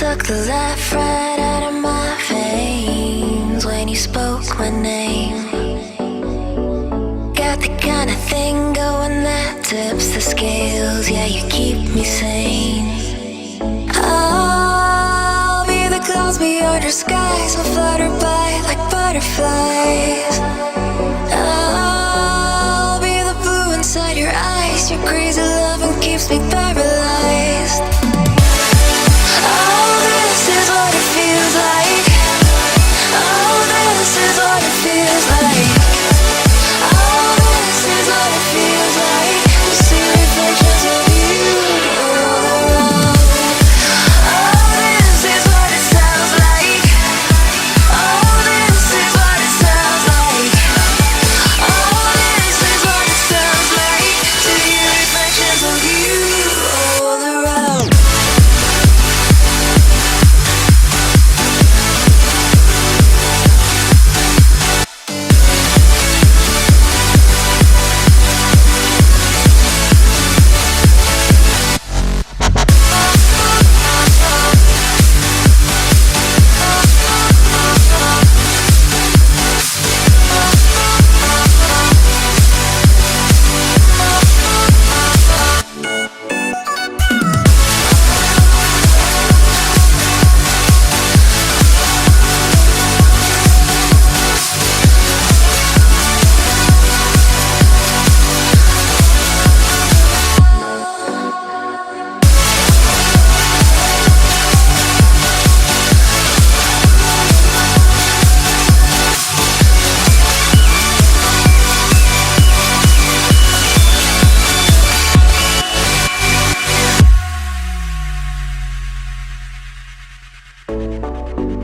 Suck the life right out of my veins when you spoke my name. Got the kind of thing going that tips the scales. Yeah, you keep me sane. I'll be the clouds beyond your skies. I'll flutter by like butterflies. I'll be the blue inside your eyes. Your crazy loving keeps me paralyzed.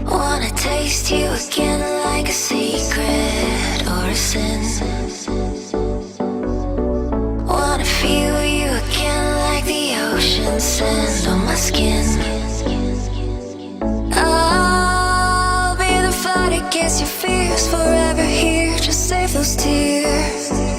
Wanna taste you again like a secret or a sin. Wanna feel you again like the ocean sand on my skin. I'll be the fight against your fears, forever here, just save those tears.